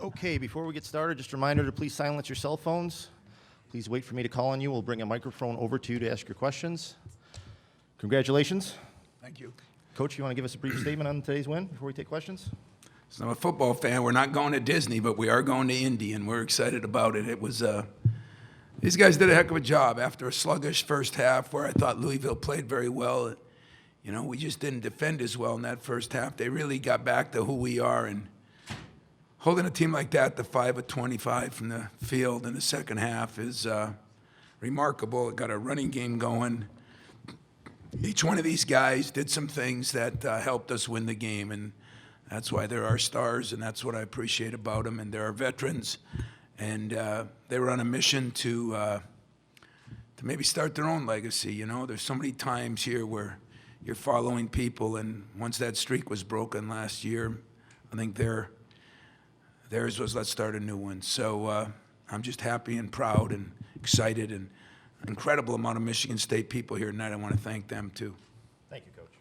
Okay, before we get started, just a reminder to please silence your cell phones. Please wait for me to call on you. We'll bring a microphone over to you to ask your questions. Congratulations. Thank you. Coach, you want to give us a brief statement on today's win before we take questions? So I'm a football fan. We're not going to Disney, but we are going to Indy, and we're excited about it. It was these guys did a heck of a job after a sluggish first half where I thought Louisville played very well. You know, we just didn't defend as well in that first half. They really got back to who we are, and holding a team like that to 5 of 25 from the field in the second half is remarkable. It got a running game going. Each one of these guys did some things that helped us win the game, and that's why they're our stars, and that's what I appreciate about them. And they're our veterans, and they were on a mission to maybe start their own legacy. You know, there's so many times here where you're following people, and once that streak was broken last year, I think theirs was let's start a new one. So I'm just happy and proud and excited, and incredible amount of Michigan State people here tonight. I want to thank them too. Thank you, Coach.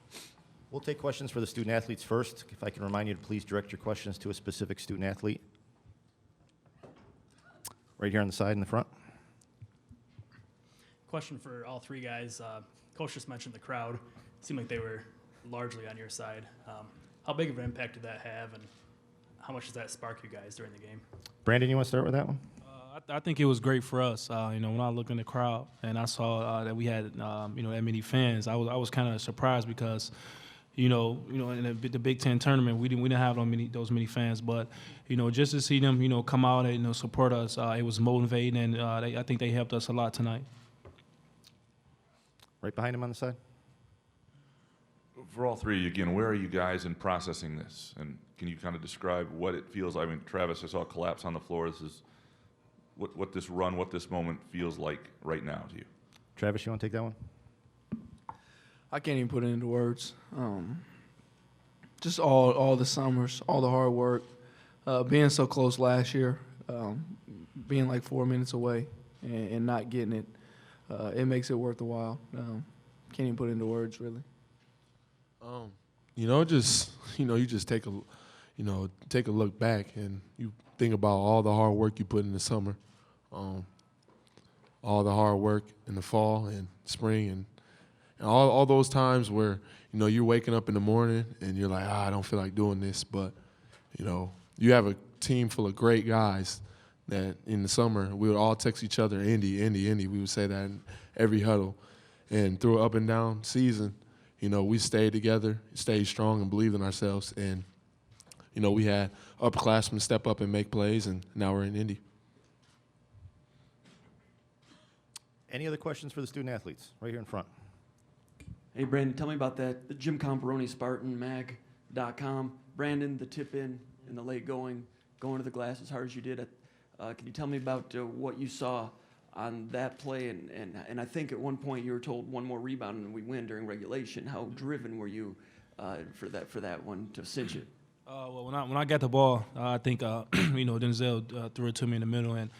We'll take questions for the student athletes first. If I can remind you to please direct your questions to a specific student athlete. Right here on the side in the front. Question for all three guys. Coach just mentioned the crowd. It seemed like they were largely on your side. How big of an impact did that have, and how much does that spark you guys during the game? Brandon, you want to start with that one? I think it was great for us. When I looked in the crowd and I saw that we had, that many fans, I was kind of surprised because, in the Big Ten tournament, we didn't have those many fans. But, just to see them, come out and support us, it was motivating, and I think they helped us a lot tonight. Right behind him on the side. For all three, again, where are you guys in processing this? And can you kind of describe what it feels like? I mean, Travis, I saw a collapse on the floor. This is what this run, what this moment feels like right now to you. Travis, you want to take that one? I can't even put it into words. Just all the summers, all the hard work, being so close last year, being like 4 minutes away and not getting it, it makes it worth the while. Can't even put it into words, really. You just take a look back and you think about all the hard work you put in the summer, all the hard work in the fall and spring, and all those times where you're waking up in the morning and you're like, I don't feel like doing this, but you have a team full of great guys that in the summer we would all text each other, Indy, Indy, Indy. We would say that in every huddle, and through an up and down season, we stayed together, stayed strong, and believed in ourselves. And, we had upperclassmen step up and make plays, and now we're in Indy. Any other questions for the student athletes? Right here in front. Hey, Brandon, tell me about that. The Jim Comparoni, SpartanMag.com. Brandon, the tip in and the late going to the glass as hard as you did. Can you tell me about what you saw on that play? And I think at one point you were told one more rebound and we win during regulation. How driven were you for that one to cinch it? Well, when I got the ball, I think Denzel threw it to me in the middle, and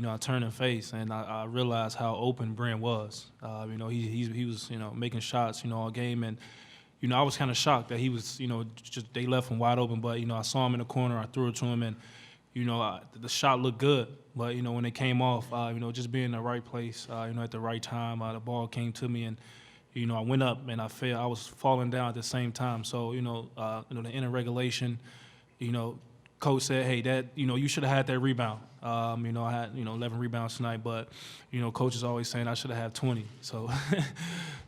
I turned and faced, and I realized how open Brand was. He was making shots all game, and I was kind of shocked that he was just they left him wide open. But I saw him in the corner, I threw it to him, and the shot looked good. But when it came off, just being in the right place, at the right time, the ball came to me, and I went up and I fell. I was falling down at the the time. So the end of regulation, coach said, hey, that you should have had that rebound. I had 11 rebounds tonight, but coach is always saying I should have had 20. So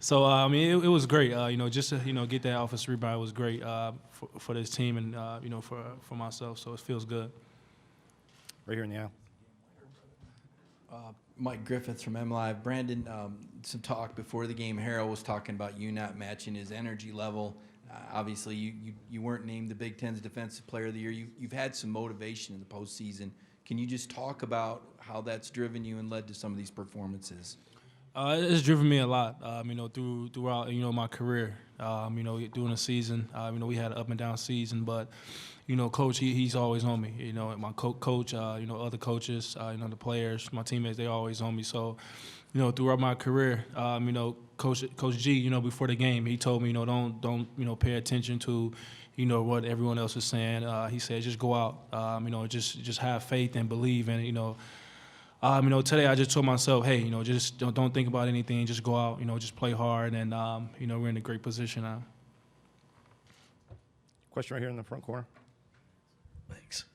it was great. Just to get that offensive rebound was great for this team and for myself. So it feels good. Right here in the aisle. Mike Griffiths from MLive. Brandon, some talk before the game. Harold was talking about you not matching his energy level. Obviously, you weren't named the Big Ten's Defensive Player of the Year. You've had some motivation in the postseason. Can you just talk about how that's driven you and led to some of these performances? It's driven me a lot, throughout my career. During the season, we had an up and down season, but coach, he's always on me. My coach, other coaches, the players, my teammates, they always on me. So, throughout my career, Coach G, before the game, he told me, don't pay attention to, you know, what everyone else is saying. He said, just go out, you know, just have faith and believe. And, you know, today I just told myself, hey, you know, just don't think about anything. Just go out, you know, just play hard. And, you know, we're in a great position now. Question right here in the front corner. Thanks.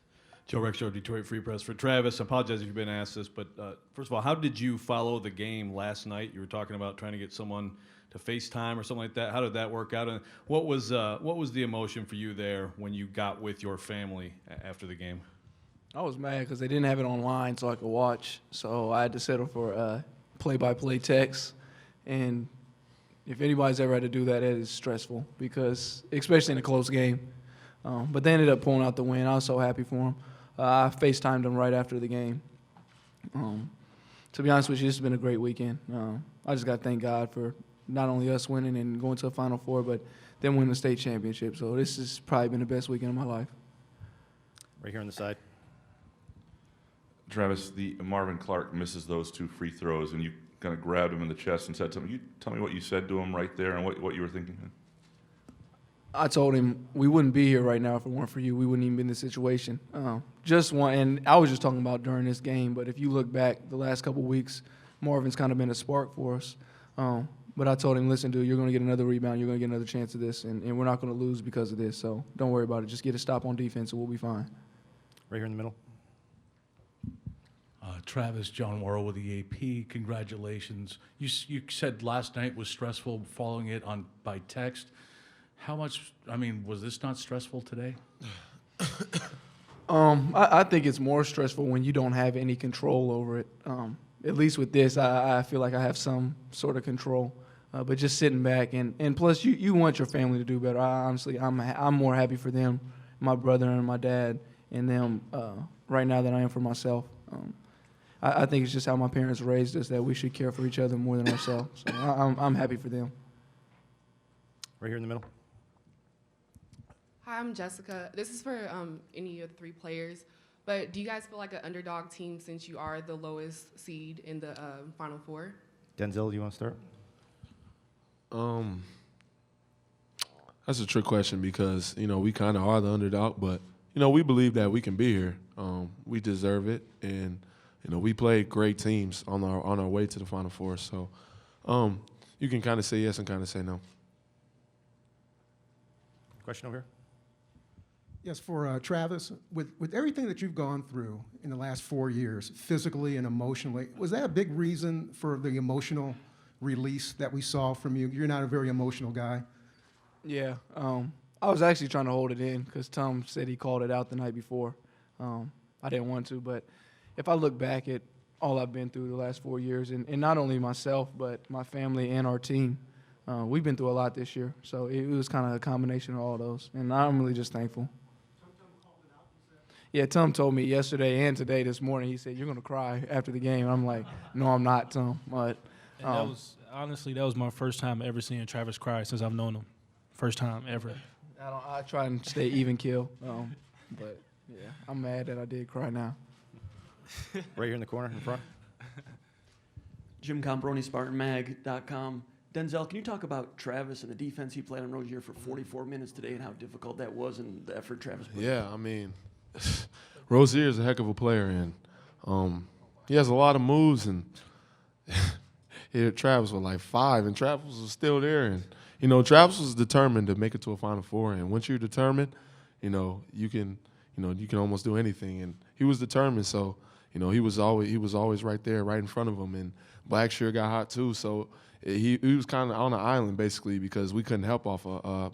Joe Rexrow, Detroit Free Press. For Travis, I apologize if you've been asked this, but first of all, how did you follow the game last night? You were talking about trying to get someone to FaceTime or something like that. How did that work out? And what was the emotion for you there when you got with your family after the game? I was mad because they didn't have it online so I could watch. So I had to settle for play-by-play text. And if anybody's ever had to do that, it is stressful because, especially in a close game. But they ended up pulling out the win. I was so happy for them. I FaceTimed them right after the game. To be honest with you, this has been a great weekend. I just got to thank God for not only us winning and going to a Final Four, but them winning the state championship. So this has probably been the best weekend of my life. Right here on the side. Travis, the Marvin Clark misses those 2 free throws, and you kind of grabbed him in the chest and said something. You tell me what you said to him right there and what you were thinking. I told him we wouldn't be here right now if it weren't for you. We wouldn't even be in this situation. And I was just talking about during this game, but if you look back the last couple of weeks, Marvin's kind of been a spark for us. But I told him, listen, dude, you're going to get another rebound. You're going to get another chance of this, and we're not going to lose because of this. So don't worry about it. Just get a stop on defense, and we'll be fine. Right here in the middle. Travis, John Worrell with the AP, congratulations. You said last night was stressful following it by text. How much, was this not stressful today? I think it's more stressful when you don't have any control over it. At least with this, I feel like I have some sort of control. But just sitting back, and plus you want your family to do better. Honestly, I'm more happy for them, my brother and my dad, and them right now than I am for myself. I think it's just how my parents raised us that we should care for each other more than ourselves. So I'm happy for them. Right here in the middle. Hi, I'm Jessica. This is for any of the 3 players. But do you guys feel like an underdog team since you are the lowest seed in the Final Four? Denzel, do you want to start? That's a trick question because, you know, we kind of are the underdog, but, you know, we believe that we can be here. We deserve it, and, you know, we played great teams on our way to the Final Four. So you can kind of say yes and kind of say no. Question over here. Yes, for Travis, with everything that you've gone through in the last 4 years, physically and emotionally, was that a big reason for the emotional release that we saw from you? You're not a very emotional guy. Yeah, I was actually trying to hold it in because Tom said he called it out the night before. I didn't want to, but if I look back at all I've been through the last 4 years, and not only myself, but my family and our team, we've been through a lot this year. So it was kind of a combination of all those, and I'm really just thankful. Yeah, Tom told me yesterday and today this morning, he said, you're going to cry after the game. And I'm like, no, I'm not, Tom. But And that was my first time ever seeing Travis cry since I've known him. First time ever. I try and stay even kill. But, yeah, I'm mad that I did cry now. Right here in the corner in front. Jim Comparoni, SpartanMag.com. Denzel, can you talk about Travis and the defense he played on Rozier for 44 minutes today and how difficult that was and the effort Travis put in? Yeah, I mean, Rozier is a heck of a player, and he has a lot of moves, and Travis was like 5, and Travis was still there, and, you know, Travis was determined to make it to a Final Four, and once you're determined, you can almost do anything, and he was determined, so, you know, he was always right there, right in front of him, and Blackshear got hot too, so he was kind of on an island basically because we couldn't help off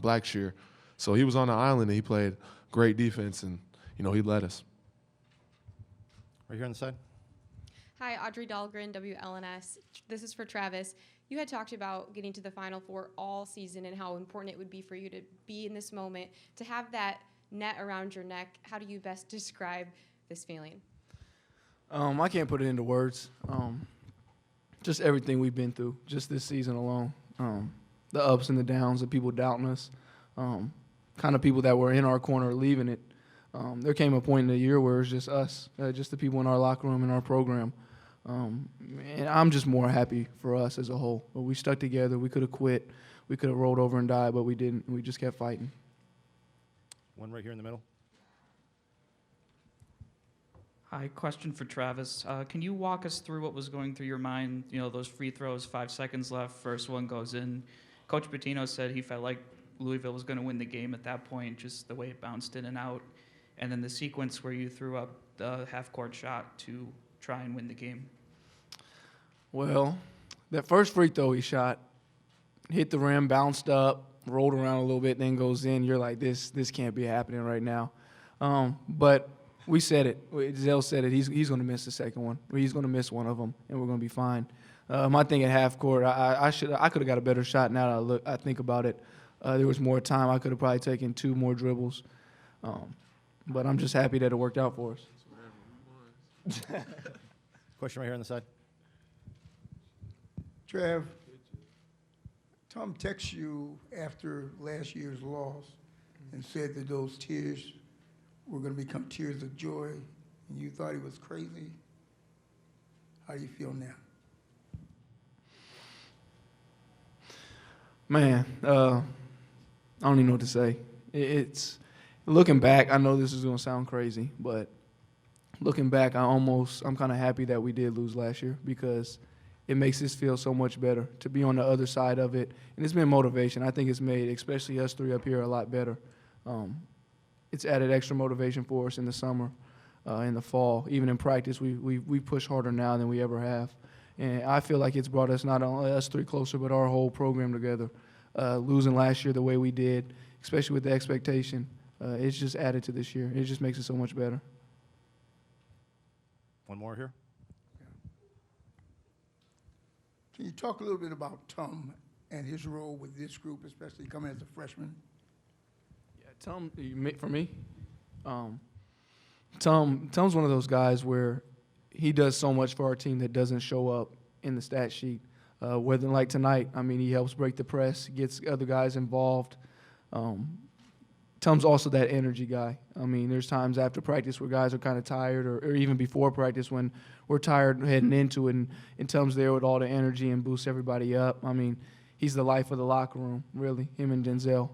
Blackshear, so he was on the island and he played great defense, and, you know, he led us. Right here on the side. Hi, Audrey Dahlgren, WLNS. This is for Travis. You had talked about getting to the Final Four all season and how important it would be for you to be in this moment. To have that net around your neck, how do you best describe this feeling? I can't put it into words. Just everything we've been through, just this season alone. The ups and the downs, the people doubting us, kind of people that were in our corner leaving it. There came a point in the year where it was just us, just the people in our locker room and our program. And I'm just more happy for us as a whole. But we stuck together. We could have quit. We could have rolled over and died, but we didn't. We just kept fighting. One right here in the middle. Hi, question for Travis. Can you walk us through what was going through your mind? You know, those free throws, 5 seconds left, first one goes in. Coach Pitino said he felt like Louisville was going to win the game at that point, just the way it bounced in and out. And then the sequence where you threw up the half-court shot to try and win the game. Well, that first free throw he shot, hit the rim, bounced up, rolled around a little bit, then goes in. You're like, this can't be happening right now. But we said it. Zell said it. He's going to miss the second one. He's going to miss one of them, and we're going to be fine. My thing at half court, I could have got a better shot. Now that I think about it, there was more time. I could have probably taken 2 more dribbles. But I'm just happy that it worked out for us. Question right here on the side. Trav, Tom texted you after last year's loss and said that those tears were going to become tears of joy, and you thought he was crazy. How do you feel now? Man, I don't even know what to say. It's looking back, I know this is going to sound crazy, but looking back, I'm kind of happy that we did lose last year because it makes us feel so much better to be on the other side of it. And it's been motivation. I think it's made, especially us 3 up here, a lot better. It's added extra motivation for us in the summer, in the fall. Even in practice, we push harder now than we ever have. And I feel like it's brought us, not only us 3 closer, but our whole program together. Losing last year the way we did, especially with the expectation, it's just added to this year. It just makes it so much better. One more here. Can you talk a little bit about Tom and his role with this group, especially coming as a freshman? Yeah, Tom, for me, Tom's one of those guys where he does so much for our team that doesn't show up in the stat sheet. Whether like tonight, I mean, he helps break the press, gets other guys involved. Tom's also that energy guy. I mean, there's times after practice where guys are kind of tired, or even before practice when we're tired heading into it, and Tom's there with all the energy and boosts everybody up. I mean, he's the life of the locker room, really, him and Denzel.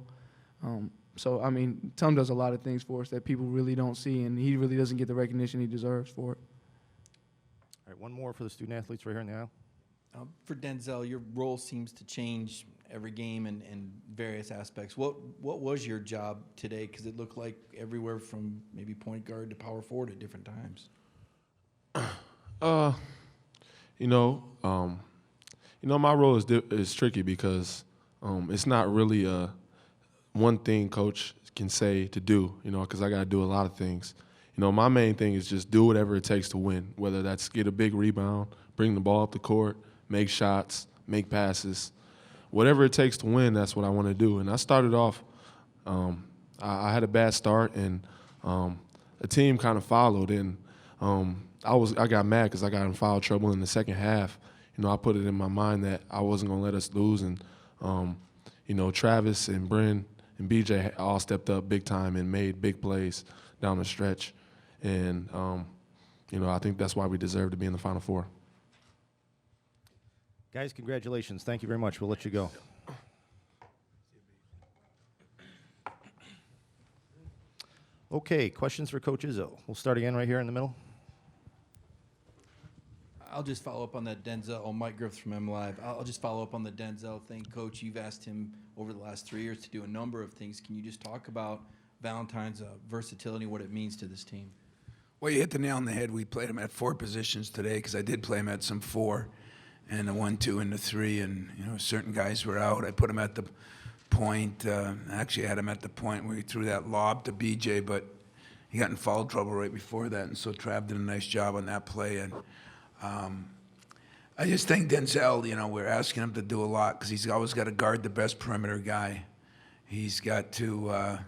So, I mean, Tom does a lot of things for us that people really don't see, and he really doesn't get the recognition he deserves for it. All right, one more for the student athletes right here in the aisle. For Denzel, your role seems to change every game in various aspects. What was your job today? Because it looked like everywhere from maybe point guard to power forward at different times. My role is tricky because it's not really one thing coach can say to do, because I got to do a lot of things. My main thing is just do whatever it takes to win, whether that's get a big rebound, bring the ball up the court, make shots, make passes. Whatever it takes to win, that's what I want to do. And I started off, I had a bad start, and the team kind of followed. And I got mad because I got in foul trouble in the second half. I put it in my mind that I wasn't going to let us lose. And, Travis and Bryn and BJ all stepped up big time and made big plays down the stretch. And, I think that's why we deserve to be in the Final Four. Guys, congratulations. Thank you very much. We'll let you go. Okay, questions for Coach Izzo. We'll start again right here in the middle. I'll just follow up on that Denzel. Mike Griffith from MLive. I'll just follow up on the Denzel thing. Coach, you've asked him over the last 3 years to do a number of things. Can you just talk about Valentine's versatility, what it means to this team? Well, you hit the nail on the head. We played him at 4 positions today because I did play him at some 4. And the 1, 2, and the 3, and certain guys were out. I put him at the point. Actually, I had him at the point where he threw that lob to BJ, but he got in foul trouble right before that, and so Trav did a nice job on that play. And I just think Denzel, we're asking him to do a lot because he's always got to guard the best perimeter guy. He's got to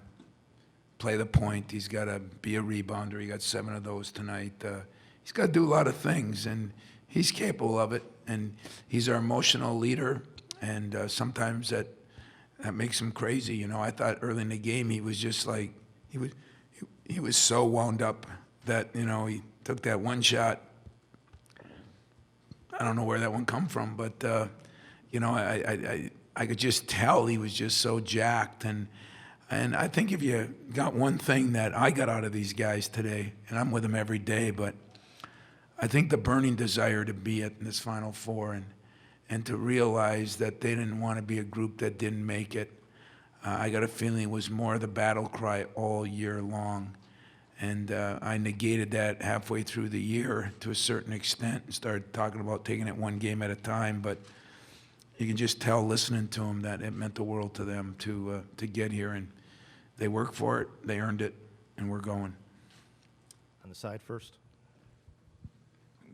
play the point. He's got to be a rebounder. He got 7 of those tonight. He's got to do a lot of things, and he's capable of it. And he's our emotional leader, and sometimes that makes him crazy. I thought early in the game he was just like he was so wound up that he took that one shot. I don't know where that one come from, but I could just tell he was just so jacked, and And I think if you got one thing that I got out of these guys today, and I'm with them every day, but I think the burning desire to be in this Final Four and to realize that they didn't want to be a group that didn't make it. I got a feeling it was more of the battle cry all year long. And I negated that halfway through the year to a certain extent and started talking about taking it one game at a time. But you can just tell listening to them that it meant the world to them to get here. And they worked for it, they earned it, and we're going. On the side first.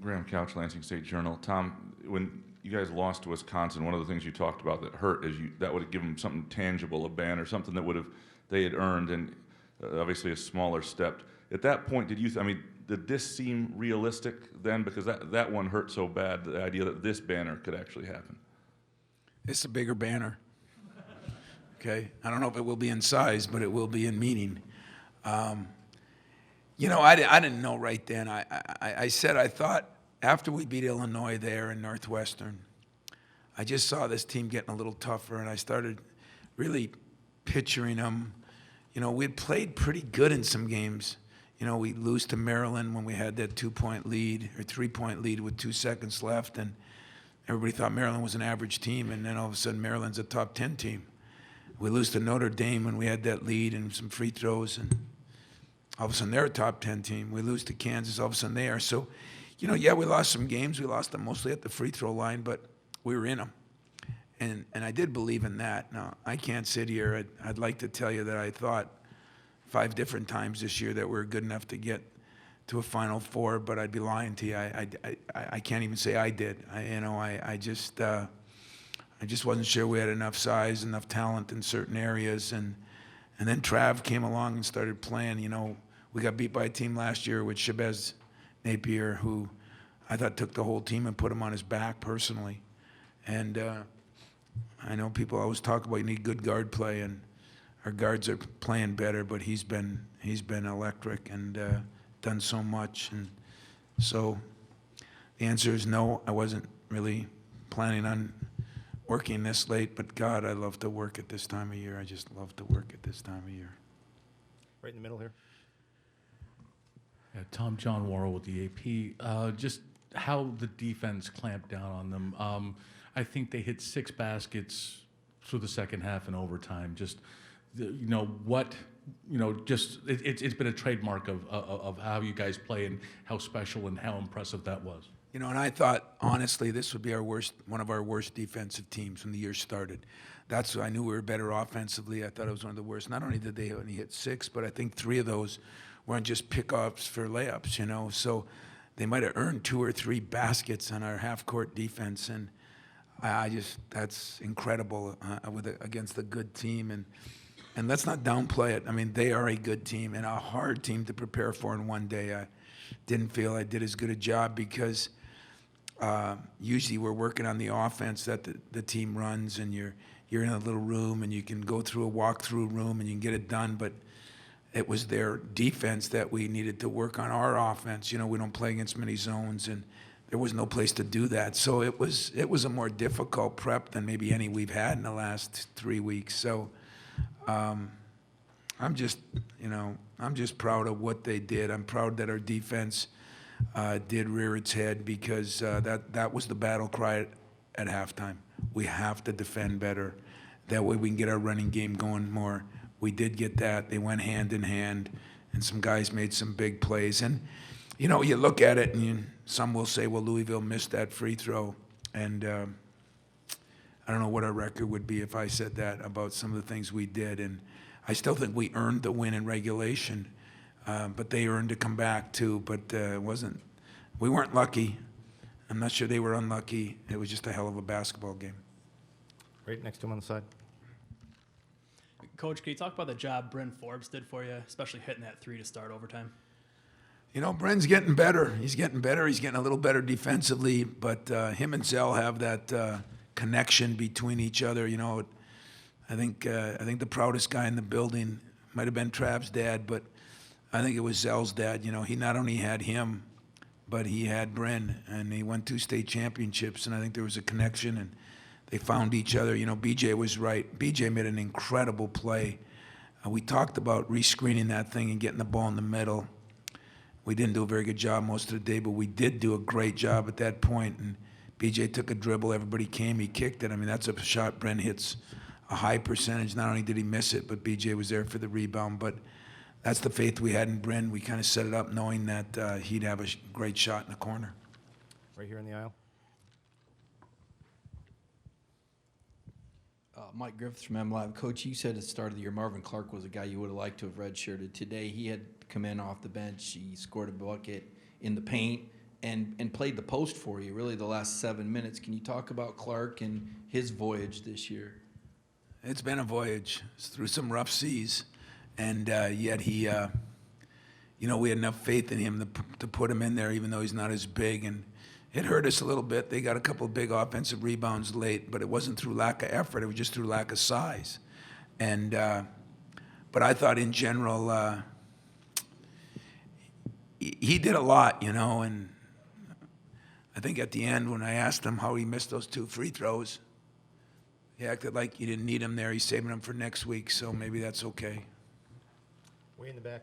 Graham Couch, Lansing State Journal. Tom, when you guys lost to Wisconsin, one of the things you talked about that hurt is that would have given them something tangible, a banner, something that they had earned, and obviously a smaller step. At that point, did this seem realistic then? Because that one hurt so bad, the idea that this banner could actually happen. It's a bigger banner. Okay? I don't know if it will be in size, but it will be in meaning. I didn't know right then. I said I thought after we beat Illinois there in Northwestern, I just saw this team getting a little tougher, and I started really picturing them. We'd played pretty good in some games. We lose to Maryland when we had that 2-point lead or 3-point lead with 2 seconds left, and everybody thought Maryland was an average team, and then all of a sudden Maryland's a top 10 team. We lose to Notre Dame when we had that lead and some free throws, and all of a sudden they're a top 10 team. We lose to Kansas, all of a sudden they are. So, we lost some games. We lost them mostly at the free throw line, but we were in them. And I did believe in that. Now, I can't sit here. I'd like to tell you that I thought 5 different times this year that we were good enough to get to a Final Four, but I'd be lying to you. I can't even say I did. I just wasn't sure we had enough size, enough talent in certain areas. And then Trav came along and started playing. We got beat by a team last year with Shabazz Napier, who I thought took the whole team and put him on his back personally. And I know people always talk about you need good guard play, and our guards are playing better, but he's been electric and done so much. And so the answer is no. I wasn't really planning on working this late, but God, I love to work at this time of year. I just love to work at this time of year. Right in the middle here. Yeah, Tom John Worrell with the AP. Just how the defense clamped down on them. I think they hit 6 baskets through the second half and overtime. Just, it's been a trademark of how you guys play and how special and how impressive that was. And I thought, honestly, this would be one of our worst defensive teams when the year started. I knew we were better offensively. I thought it was one of the worst. Not only did they only hit 6, but I think 3 of those weren't just pickoffs for layups, So they might have earned 2 or 3 baskets on our half-court defense, and that's incredible against a good team. And let's not downplay it. They are a good team and a hard team to prepare for in one day. I didn't feel I did as good a job because usually we're working on the offense that the team runs, and you're in a little room and you can go through a walk-through room and you can get it done, but it was their defense that we needed to work on our offense. We don't play against many zones, and there was no place to do that. So it was a more difficult prep than maybe any we've had in the last 3 weeks. So I'm just proud of what they did. I'm proud that our defense did rear its head because that was the battle cry at halftime. We have to defend better. That way we can get our running game going more. We did get that. They went hand in hand, and some guys made some big plays. And, you look at it, and some will say, well, Louisville missed that free throw. And I don't know what our record would be if I said that about some of the things we did. And I still think we earned the win in regulation, but they earned to come back too. But we weren't lucky. I'm not sure they were unlucky. It was just a hell of a basketball game. Right next to him on the side. Coach, can you talk about the job Bryn Forbes did for you, especially hitting that 3 to start overtime? Bryn's getting better. He's getting better. He's getting a little better defensively, but him and Zell have that connection between each other. I think the proudest guy in the building might have been Trav's dad, but I think it was Zell's dad. He not only had him, but he had Bryn, and he won 2 state championships, and I think there was a connection, and they found each other. BJ was right. BJ made an incredible play We talked about rescreening that thing and getting the ball in the middle. We didn't do a very good job most of the day, but we did do a great job at that point. And BJ took a dribble, everybody came, he kicked it. I mean, that's a shot Brent hits a high percentage. Not only did he miss it, but BJ was there for the rebound. But that's the faith we had in Brent. We kind of set it up knowing that he'd have a great shot in the corner. Right here in the aisle. Mike Griffiths from MLive. Coach, you said at the start of the year Marvin Clark was a guy you would have liked to have redshirted. Today he had come in off the bench. He scored a bucket in the paint and played the post for you really the last 7 minutes. Can you talk about Clark and his voyage this year? It's been a voyage. It's through some rough seas. And yet he, we had enough faith in him to put him in there even though he's not as big. And it hurt us a little bit. They got a couple of big offensive rebounds late, but it wasn't through lack of effort. It was just through lack of size. And but I thought in general he did a lot, and I think at the end when I asked him how he missed those 2 free throws, he acted like he didn't need them there. He's saving them for next week, so maybe that's okay. Way in the back.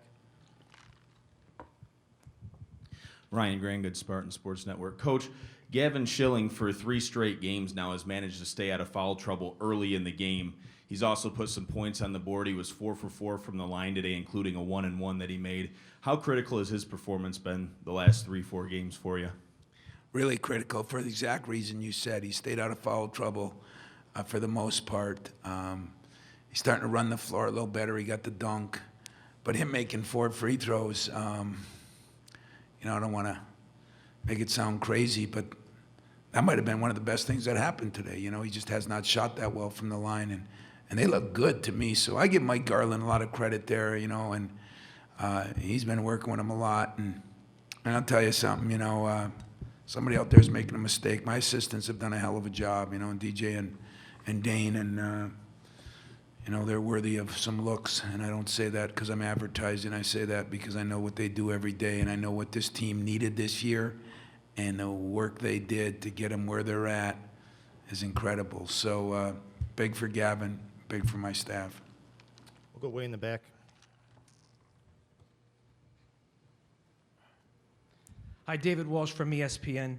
Ryan Grangood, Spartan Sports Network. Coach, Gavin Schilling for 3 straight games now has managed to stay out of foul trouble early in the game. He's also put some points on the board. He was 4 for 4 from the line today, including a 1-and-1 that he made. How critical has his performance been the last 3-4 games for you? Really critical for the exact reason you said. He stayed out of foul trouble for the most part. He's starting to run the floor a little better. He got the dunk. But him making 4 free throws, I don't want to make it sound crazy, but that might have been one of the best things that happened today. He just has not shot that well from the line, and they look good to me. So I give Mike Garland a lot of credit there, and he's been working with him a lot. And I'll tell you something, somebody out there is making a mistake. My assistants have done a hell of a job, and DJ and Dane, and they're worthy of some looks. And I don't say that because I'm advertising. I say that because I know what they do every day, and I know what this team needed this year, and the work they did to get them where they're at is incredible. So big for Gavin, big for my staff. We'll go way in the back. Hi, David Walsh from ESPN.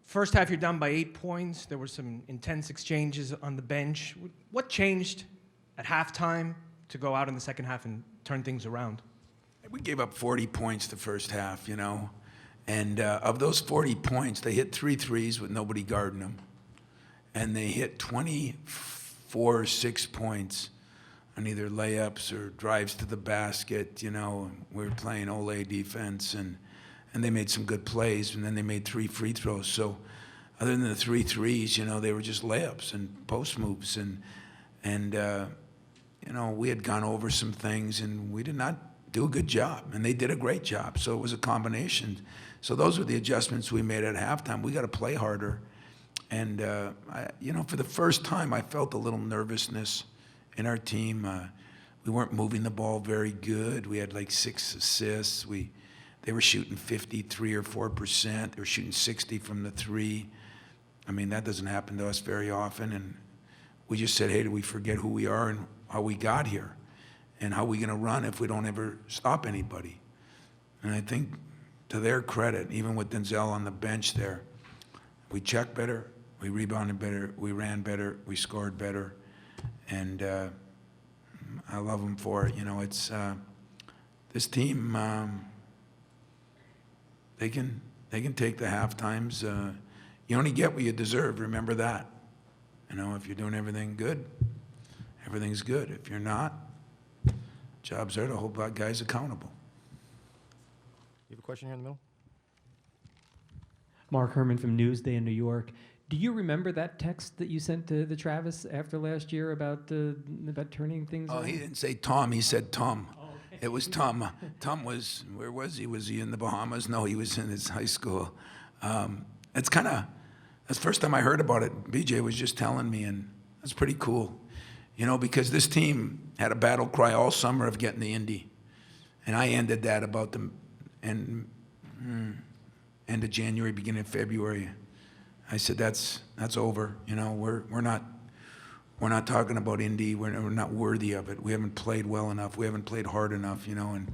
First half, you're down by 8 points. There were some intense exchanges on the bench. What changed at halftime to go out in the second half and turn things around? We gave up 40 points the first half, And of those 40 points, they hit 3 threes with nobody guarding them. And they hit 24 6 points on either layups or drives to the basket. We were playing Ole defense, and they made some good plays, and then they made 3 free throws. So other than the 3 threes, they were just layups and post moves. And we had gone over some things, and we did not do a good job, and they did a great job. So it was a combination. So those were the adjustments we made at halftime. We got to play harder. And, for the first time, I felt a little nervousness in our team. We weren't moving the ball very good. We had like 6 assists. They were shooting 53 or 4%. They were shooting 60 from the 3. I mean, that doesn't happen to us very often. And we just said, hey, do we forget who we are and how we got here? And how are we going to run if we don't ever stop anybody? And I think to their credit, even with Denzel on the bench there, we checked better, we rebounded better, we ran better, we scored better. And I love them for it. It's this team, they can take the half times. You only get what you deserve. Remember that. If you're doing everything good, everything's good. If you're not, job's there to hold guys accountable. You have a question here in the middle? Mark Herman from Newsday in New York. Do you remember that text that you sent to the Travis after last year about turning things Oh, around? he didn't say Tom. He said Tom. Oh, okay. It was Tom. Tom was, where was he? Was he in the Bahamas? No, he was in his high school. That's the first time I heard about it. BJ was just telling me, and that's pretty cool. Because this team had a battle cry all summer of getting the Indy. And I ended that about the end of January, beginning of February. I said, that's over. We're we're not talking about Indy. We're not worthy of it. We haven't played well enough. We haven't played hard enough, you know. And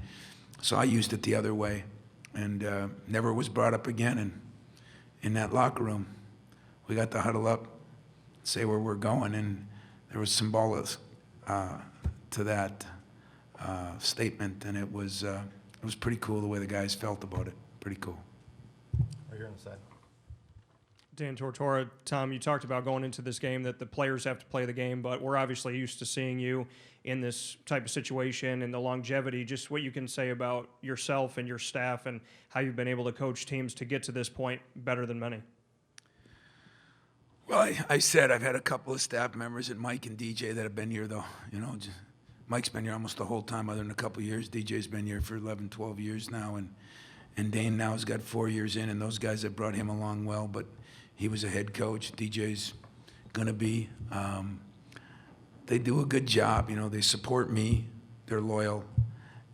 so I used it the other way, and never was brought up again. And in that locker room, we got to huddle up, say where we're going, and there was symbolism to that statement, and it was pretty cool the way the guys felt about it. Pretty cool. Right here on the side. Dan Tortora, Tom, you talked about going into this game that the players have to play the game, but we're obviously used to seeing you in this type of situation and the longevity. Just what you can say about yourself and your staff and how you've been able to coach teams to get to this point better than many. Well, I said I've had a couple of staff members, and Mike and DJ, that have been here, though. You know, Mike's been here almost the whole time, other than a couple of years. DJ's been here for 11, 12 years now, and Dane now has got 4 years in, and those guys have brought him along well. But he was a head coach. DJ's gonna be. They do a good job. You know, they support me. They're loyal,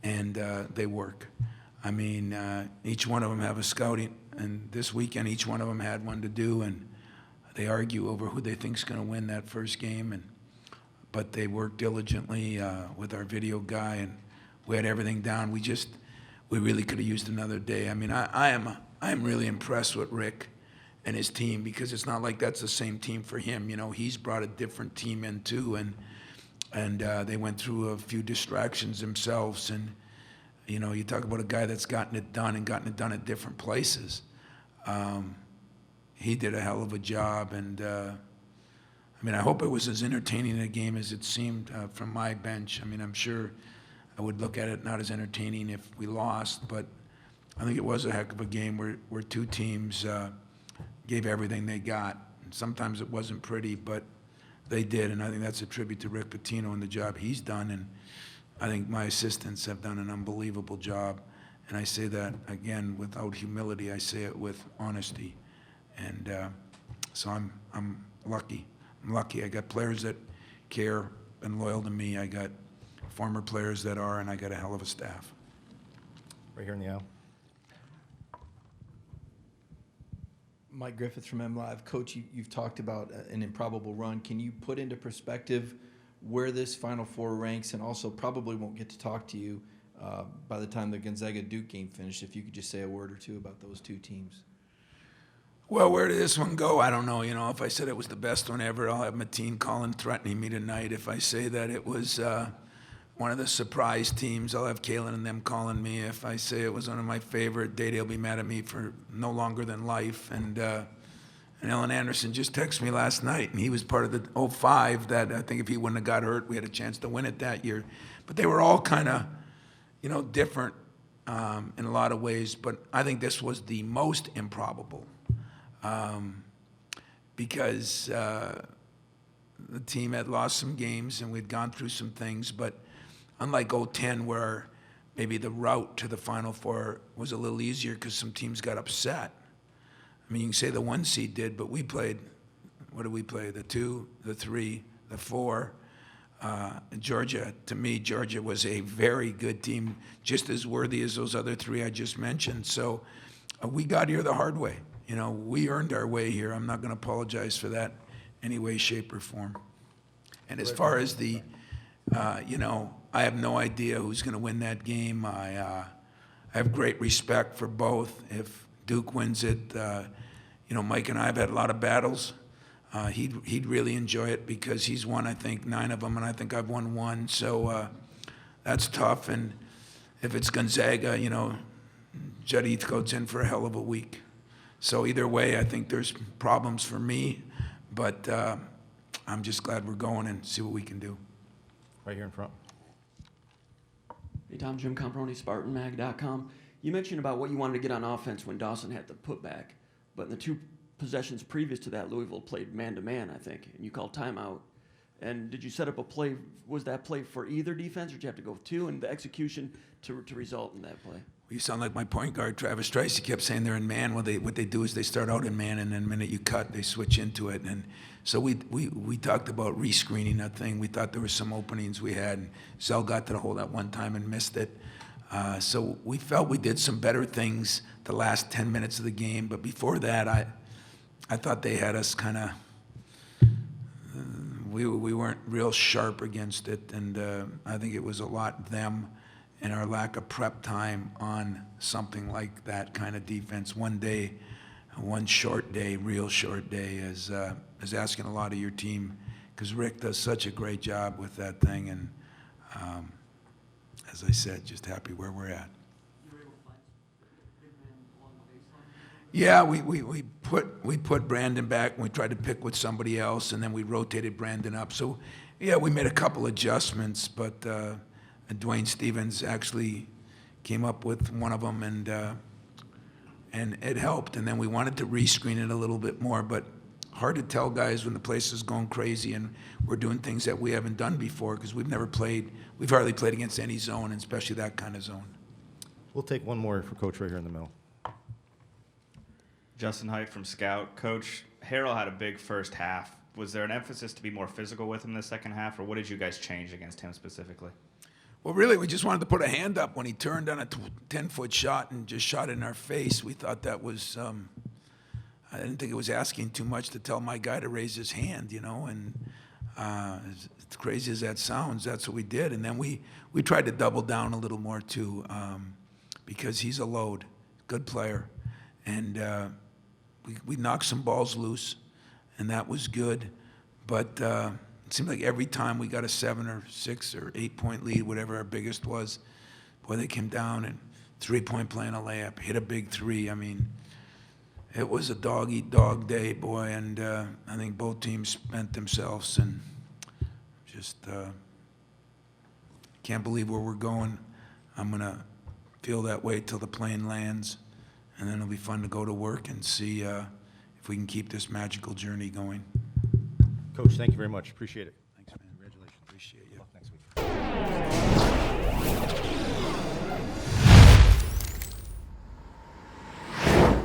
and they work. I mean, each one of them have a scouting, and this weekend each one of them had one to do, and they argue over who they think's going to win that first game, but they work diligently with our video guy, and we had everything down. We really could have used another day. I mean, I am really impressed with Rick and his team, because it's not like that's the same team for him. You know, he's brought a different team in too, and they went through a few distractions themselves. And you know, you talk about a guy that's gotten it done at different places. He did a hell of a job, and I mean, I hope it was as entertaining a game as it seemed from my bench. I mean, I'm sure I would look at it not as entertaining if we lost, but I think it was a heck of a game where two teams gave everything they got. And sometimes it wasn't pretty, but they did, and I think that's a tribute to Rick Pitino and the job he's done, and I think my assistants have done an unbelievable job, and I say that, again, without humility. I say it with honesty. And so I'm lucky. I'm lucky. I got players that care and loyal to me. I got former players that are, and I got a hell of a staff. Right here in the aisle. Mike Griffith from MLive. Coach, you've talked about an improbable run. Can you put into perspective where this Final Four ranks, and also probably won't get to talk to you by the time the Gonzaga-Duke game finished, if you could just say a word or two about those two teams? Well, where did this one go? I don't know. You know, if I said it was the best one ever, I'll have Mateen calling, threatening me tonight. If I say that it was one of the surprise teams, I'll have Kalen and them calling me. If I say it was one of my favorite, Dede will be mad at me for no longer than life. And Ellen Anderson just texted me last night, and he was part of the 05 that I think if he wouldn't have got hurt, we had a chance to win it that year. But they were all kind of, you know, different in a lot of ways. But I think this was the most improbable. Because the team had lost some games and we'd gone through some things, but unlike 010, where maybe the route to the Final Four was a little easier because some teams got upset. I mean, you can say the 1 seed did, but we played, what did we play? The 2, the 3, the 4. Georgia, to me, Georgia was a very good team, just as worthy as those other 3 I just mentioned. So we got here the hard way. You know, we earned our way here. I'm not going to apologize for that any way, shape, or form. And as far as the, you know, I have no idea who's going to win that game. I have great respect for both. If Duke wins it, you know, Mike and I have had a lot of battles. He'd really enjoy it because he's won, I think, 9 of them, and I think I've won 1. So that's tough. And if it's Gonzaga, you know, Judd Heathcote's in for a hell of a week. So either way, I think there's problems for me, but I'm just glad we're going and see what we can do. Right here in front. Hey, Tom, Jim Comparoni, SpartanMag.com. You mentioned about what you wanted to get on offense when Dawson had the putback, but in the 2 possessions previous to that, Louisville played man-to-man, I think, and you called timeout. And did you set up a play? Was that play for either defense, or did you have to go with 2, and the execution to result in that play? You sound like my point guard, Travis Trice. He kept saying they're in man. What they do is they start out in man, and then the minute you cut, they switch into it. And so we talked about rescreening that thing. We thought there were some openings we had. Zell got to the hole that one time and missed it. So we felt we did some better things the last 10 minutes of the game. But before that, I thought they had us kind of we weren't real sharp against it, and I think it was a lot them and our lack of prep time on something like that kind of defense. One day, one short day, real short day, is asking a lot of your team, because Rick does such a great job with that thing, and as I said, just happy where we're at. Yeah, we put Brandon back, and we tried to pick with somebody else, and then we rotated Brandon up. So, yeah, we made a couple adjustments, but Dwayne Stevens actually came up with one of them, and it helped. And then we wanted to rescreen it a little bit more, but hard to tell guys when the place is going crazy and we're doing things that we haven't done before, because we've hardly played against any zone, and especially that kind of zone. We'll take one more for Coach right here in the middle. Justin Height from Scout. Coach, Harrell had a big first half. Was there an emphasis to be more physical with him in the second half, or what did you guys change against him specifically? Well, really, we just wanted to put a hand up when he turned on a 10-foot shot and just shot in our face. We thought that was, I didn't think it was asking too much to tell my guy to raise his hand, you know, and as crazy as that sounds, that's what we did. And then we tried to double down a little more too, because he's a load, good player. And we knocked some balls loose, and that was good. But it seemed like every time we got a 7 or 6 or 8 point lead, whatever our biggest was, boy, they came down and 3-point play and a layup, hit a big three. I mean, it was a dog-eat-dog day, boy, and I think both teams spent themselves, and just can't believe where we're going. I'm going to feel that way till the plane lands, and then it'll be fun to go to work and see if we can keep this magical journey going. Coach, thank you very much. Appreciate it.